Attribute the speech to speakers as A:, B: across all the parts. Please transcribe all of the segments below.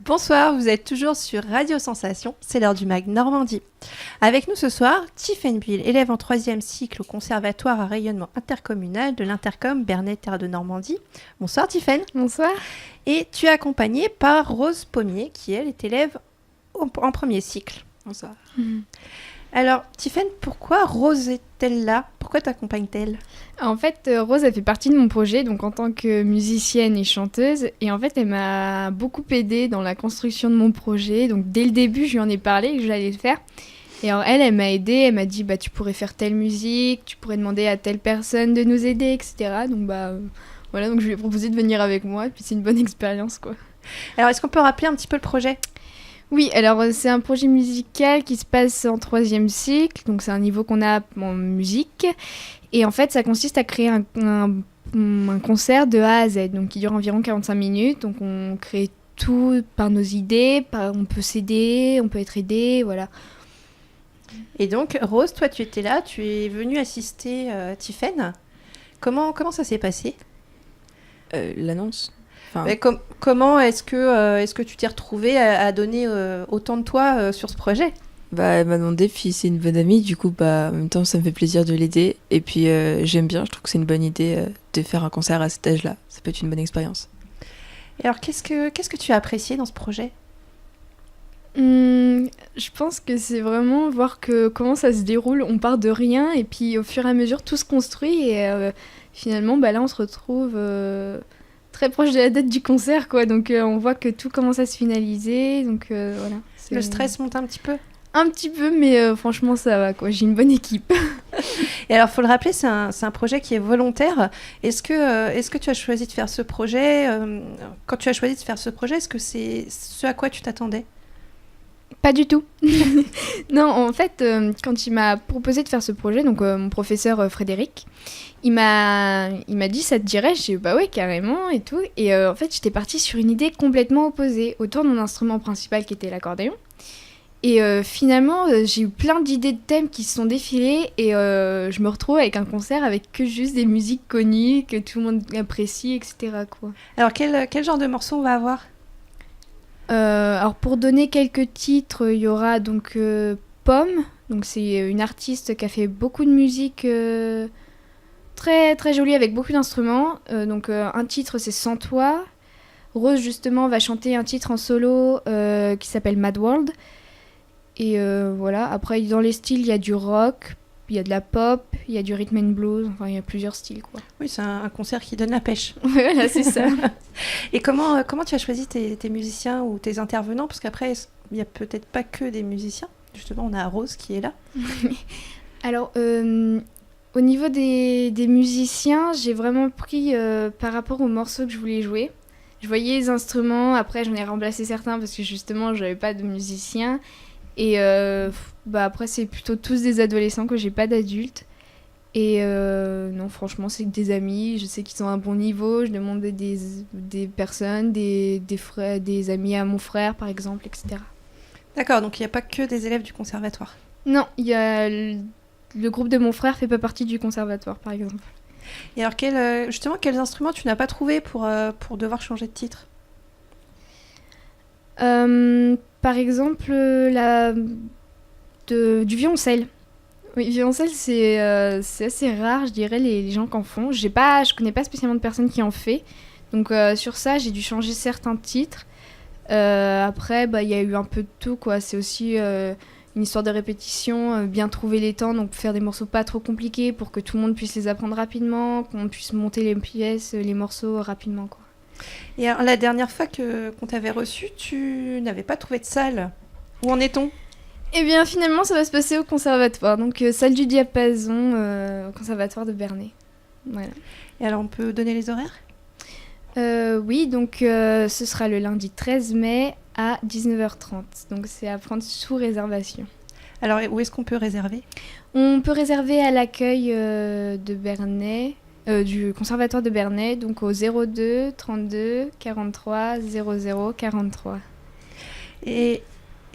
A: Bonsoir, vous êtes toujours sur Radio Sensation, c'est l'heure du MAG Normandie. Avec nous ce soir, Tiffaine Buil, élève en 3e cycle au Conservatoire à rayonnement intercommunal de l'Intercom Bernay-Terre de Normandie. Bonsoir Tiffaine.
B: Bonsoir.
A: Et tu es accompagnée par Rose Pommier, qui elle est élève en 1er cycle.
C: Bonsoir.
A: Alors Tiffaine, pourquoi Rose est-elle là? Pourquoi t'accompagne-t-elle?
B: En fait, Rose a fait partie de mon projet, donc en tant que musicienne et chanteuse. Et en fait, elle m'a beaucoup aidée dans la construction de mon projet. Donc dès le début, je lui en ai parlé que j'allais le faire. Et alors elle m'a aidée, elle m'a dit tu pourrais faire telle musique, tu pourrais demander à telle personne de nous aider, etc. Donc voilà, donc je lui ai proposé de venir avec moi. Et puis c'est une bonne expérience, quoi.
A: Alors est-ce qu'on peut rappeler un petit peu le projet?
B: Oui, alors c'est un projet musical qui se passe en 3e cycle, donc c'est un niveau qu'on a en musique. Et en fait, ça consiste à créer un concert de A à Z, donc qui dure environ 45 minutes. Donc on crée tout par nos idées, on peut s'aider, on peut être aidé, voilà.
A: Et donc, Rose, toi tu étais là, tu es venue assister Tiffaine. Comment ça s'est passé?
C: L'annonce.
A: Comment est-ce que tu t'es retrouvée à donner autant de toi sur ce projet?
C: Elle m'a demandé, puis c'est une bonne amie, du coup en même temps ça me fait plaisir de l'aider. Et puis j'aime bien, je trouve que c'est une bonne idée de faire un concert à cet âge-là. Ça peut être une bonne expérience.
A: Et alors qu'est-ce que tu as apprécié dans ce projet?
B: Je pense que c'est vraiment voir comment ça se déroule. On part de rien et puis au fur et à mesure tout se construit et finalement là on se retrouve très proche de la date du concert, quoi. Donc on voit que tout commence à se finaliser, donc voilà.
A: Le stress monte un petit peu?
B: Un petit peu, mais franchement ça va, quoi. J'ai une bonne équipe.
A: Et alors faut le rappeler, c'est un projet qui est volontaire. Est-ce que tu as choisi de faire ce projet quand tu as choisi de faire ce projet, est-ce que c'est ce à quoi tu t'attendais?
B: Pas du tout. Non, en fait, quand il m'a proposé de faire ce projet, donc mon professeur Frédéric, il m'a dit ça te dirait? J'ai dit ouais, carrément et tout. Et en fait, j'étais partie sur une idée complètement opposée autour de mon instrument principal qui était l'accordéon. Et finalement, j'ai eu plein d'idées de thèmes qui se sont défilées et je me retrouve avec un concert avec que juste des musiques connues, que tout le monde apprécie, etc., quoi.
A: Alors quel genre de morceau on va avoir?
B: Alors pour donner quelques titres, il y aura donc Pomme, donc c'est une artiste qui a fait beaucoup de musique très très jolie avec beaucoup d'instruments. Donc un titre c'est Sans toi. Rose justement va chanter un titre en solo qui s'appelle Mad World. Et voilà, après dans les styles il y a du rock, il y a de la pop, il y a du rhythm and blues, enfin il y a plusieurs styles, quoi.
A: Oui, c'est un concert qui donne la pêche.
B: Voilà, c'est ça.
A: Et comment tu as choisi tes musiciens ou tes intervenants? Parce qu'après, il n'y a peut-être pas que des musiciens. Justement, on a Rose qui est là.
B: Alors, au niveau des musiciens, j'ai vraiment pris par rapport aux morceaux que je voulais jouer. Je voyais les instruments, après j'en ai remplacé certains parce que justement, je n'avais pas de musiciens. Et après, c'est plutôt tous des adolescents, que j'ai pas d'adultes. Et non, franchement, c'est que des amis. Je sais qu'ils sont à un bon niveau. Je demande des personnes, des frères, des amis à mon frère, par exemple, etc.
A: D'accord, donc il n'y a pas que des élèves du conservatoire.
B: Non, il y a le groupe de mon frère fait pas partie du conservatoire, par exemple.
A: Et alors, justement, quels instruments tu n'as pas trouvé pour devoir changer de titre?
B: Par exemple, du violoncelle. Oui, violoncelle, c'est assez rare, je dirais, les gens qui en font. Je connais pas spécialement de personnes qui en fait. Donc sur ça, j'ai dû changer certains titres. Après, il y a eu un peu de tout, quoi. C'est aussi une histoire de répétition, bien trouver les temps, donc faire des morceaux pas trop compliqués pour que tout le monde puisse les apprendre rapidement, qu'on puisse monter les pièces, les morceaux rapidement, quoi.
A: Et alors, la dernière fois qu'on t'avait reçu, tu n'avais pas trouvé de salle. Où en est-on?
B: Eh bien, finalement, ça va se passer au conservatoire. Donc, salle du diapason au conservatoire de Bernay. Voilà.
A: Et alors, on peut donner les horaires?
B: Oui, donc ce sera le lundi 13 mai à 19h30. Donc, c'est à prendre sous réservation.
A: Alors, où est-ce qu'on peut réserver?
B: On peut réserver à l'accueil de Bernay, du conservatoire de Bernay, donc au 02 32 43 00 43.
A: Et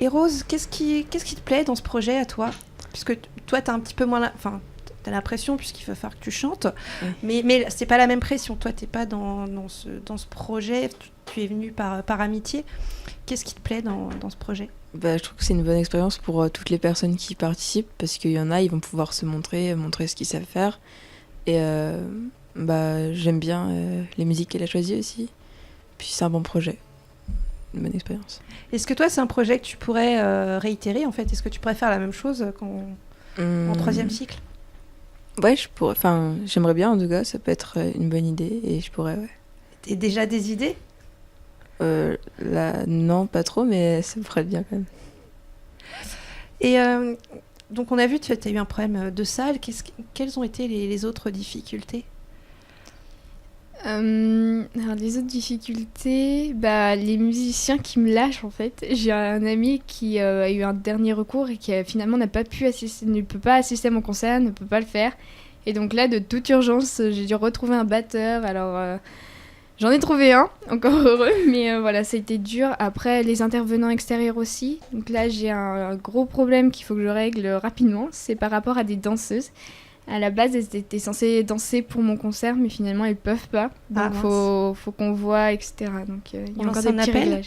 A: Rose, qu'est-ce qui te plaît dans ce projet à toi? Puisque toi, t'as un petit peu moins... Enfin, t'as l'impression, puisqu'il va falloir que tu chantes.
C: Oui.
A: Mais c'est pas la même pression. Toi, t'es pas dans ce projet. Tu es venu par amitié. Qu'est-ce qui te plaît dans ce projet ?
C: Bah, je trouve que c'est une bonne expérience pour toutes les personnes qui participent, parce qu'il y en a, ils vont pouvoir se montrer ce qu'ils savent faire. Et j'aime bien les musiques qu'elle a choisies aussi. Puis c'est un bon projet, une bonne expérience.
A: Est-ce que toi, c'est un projet que tu pourrais réitérer, en fait ? Est-ce que tu pourrais faire la même chose en troisième cycle ?
C: Ouais, j'aimerais bien en tout cas, ça peut être une bonne idée et je pourrais, ouais.
A: T'as déjà des idées ?
C: Là, non, pas trop, mais ça me ferait bien quand même.
A: Et donc, on a vu que tu as eu un problème de salle. Quelles ont été les autres difficultés ?
B: Alors, les autres difficultés, les musiciens qui me lâchent en fait. J'ai un ami qui a eu un dernier recours et qui finalement ne peut pas assister à mon concert, ne peut pas le faire. Et donc là, de toute urgence, j'ai dû retrouver un batteur. Alors, j'en ai trouvé un, encore heureux, mais voilà, ça a été dur. Après, les intervenants extérieurs aussi. Donc là, j'ai un gros problème qu'il faut que je règle rapidement. C'est par rapport à des danseuses. À la base, elles étaient censées danser pour mon concert, mais finalement, elles peuvent pas. Donc, faut qu'on voit, etc. Donc, il y a encore des petits réglages.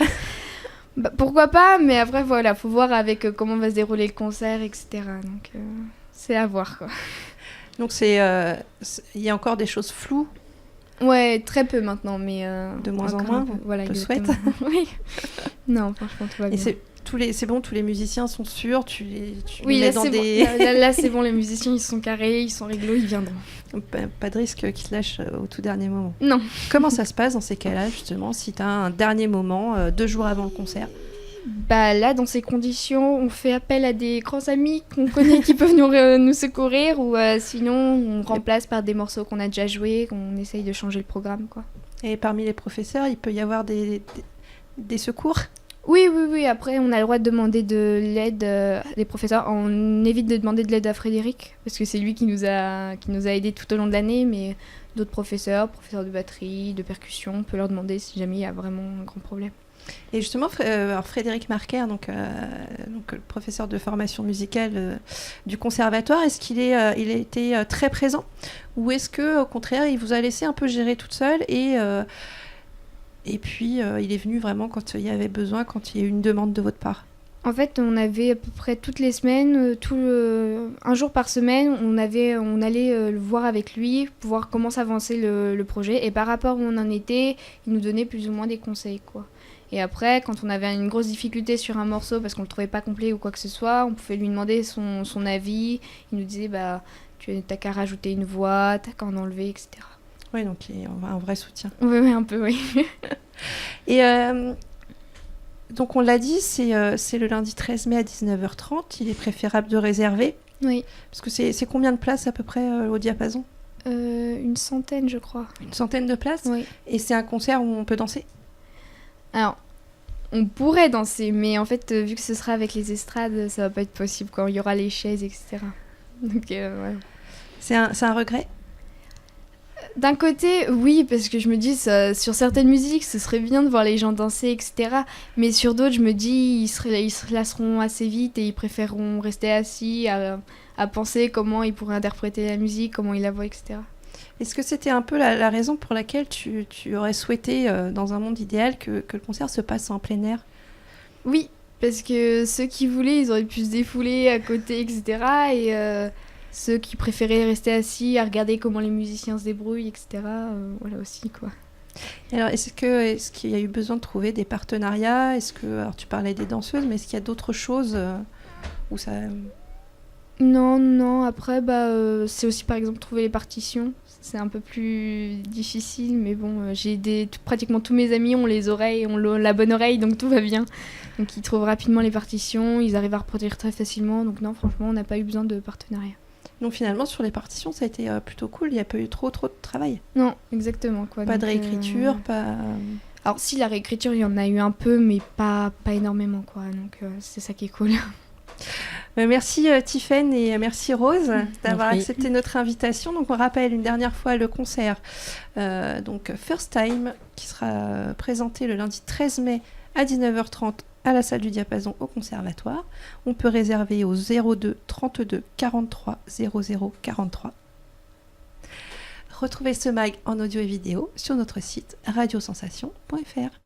B: Pourquoi pas, mais après, voilà, faut voir avec comment va se dérouler le concert, etc. Donc, c'est à voir, quoi.
A: Donc, il y a encore des choses floues.
B: Ouais, très peu maintenant, mais...
A: de moins en moins,
B: voilà,
A: je te souhaite.
B: Oui. Non, franchement, tout va bien.
A: C'est bon, tous les musiciens sont sûrs, tu
B: oui,
A: les mets
B: là,
A: dans des...
B: Bon. Là, c'est bon, les musiciens, ils sont carrés, ils sont rigolos, ils viendront.
A: Pas de risque qu'ils te lâchent au tout dernier moment.
B: Non.
A: Comment ça se passe dans ces cas-là, justement, si tu as un dernier moment, 2 jours avant le concert ?
B: Là, dans ces conditions, on fait appel à des grands amis qu'on connaît qui peuvent nous secourir, ou sinon, on remplace par des morceaux qu'on a déjà joués, qu'on essaye de changer le programme, quoi.
A: Et parmi les professeurs, il peut y avoir des secours ?
B: Oui. Après, on a le droit de demander de l'aide des professeurs. On évite de demander de l'aide à Frédéric, parce que c'est lui qui nous a aidés tout au long de l'année, mais d'autres professeurs de batterie, de percussion, on peut leur demander si jamais il y a vraiment un grand problème.
A: Et justement, Frédéric Marquer, donc le professeur de formation musicale du conservatoire, est-ce qu'il il a été très présent, ou est-ce que au contraire il vous a laissé un peu gérer toute seule et puis il est venu vraiment quand il y avait besoin, quand il y a eu une demande de votre part?
B: En fait, on avait à peu près toutes les semaines, un jour par semaine, on allait le voir avec lui pour voir comment s'avançait le projet, et par rapport où on en était, il nous donnait plus ou moins des conseils, quoi. Et après, quand on avait une grosse difficulté sur un morceau parce qu'on le trouvait pas complet ou quoi que ce soit, on pouvait lui demander son avis. Il nous disait tu t'as qu'à rajouter une voix, t'as qu'à en enlever, etc.
A: Oui, donc il y a un vrai soutien.
B: Oui, un peu, oui.
A: Et donc on l'a dit, c'est le lundi 13 mai à 19h30. Il est préférable de réserver.
B: Oui.
A: Parce que c'est combien de places à peu près au diapason ?
B: Une centaine, je crois.
A: Une centaine de places ?
B: Oui. Et
A: c'est un concert où on peut danser ?
B: Alors, on pourrait danser, mais en fait, vu que ce sera avec les estrades, ça va pas être possible quand il y aura les chaises, etc. Donc, ouais.
A: C'est un regret ?
B: D'un côté, oui, parce que je me dis, sur certaines musiques, ce serait bien de voir les gens danser, etc. Mais sur d'autres, je me dis, ils se lasseront assez vite et ils préféreront rester assis à penser comment ils pourraient interpréter la musique, comment ils la voient, etc.
A: Est-ce que c'était un peu la raison pour laquelle tu aurais souhaité, dans un monde idéal, que le concert se passe en plein air ?
B: Oui, parce que ceux qui voulaient, ils auraient pu se défouler à côté, etc. Et ceux qui préféraient rester assis à regarder comment les musiciens se débrouillent, etc. Voilà aussi, quoi.
A: Alors, est-ce qu'il y a eu besoin de trouver des partenariats ? Alors, tu parlais des danseuses, mais est-ce qu'il y a d'autres choses où ça...
B: Non. Après, c'est aussi, par exemple, trouver les partitions. C'est un peu plus difficile, mais bon, j'ai pratiquement tous mes amis ont les oreilles, ont la bonne oreille, donc tout va bien. Donc, ils trouvent rapidement les partitions, ils arrivent à reproduire très facilement. Donc non, franchement, on n'a pas eu besoin de partenariat.
A: Donc finalement, sur les partitions, ça a été plutôt cool. Il n'y a pas eu trop de travail.
B: Non, exactement, quoi.
A: Pas de réécriture, pas...
B: Alors si, la réécriture, il y en a eu un peu, mais pas énormément, quoi. Donc c'est ça qui est cool.
A: Merci Tiffaine et merci Rose d'avoir accepté notre invitation. Donc on rappelle une dernière fois le concert donc First Time qui sera présenté le lundi 13 mai à 19h30 à la salle du diapason au conservatoire. On peut réserver au 02 32 43 00 43. Retrouvez ce mag en audio et vidéo sur notre site radiosensation.fr.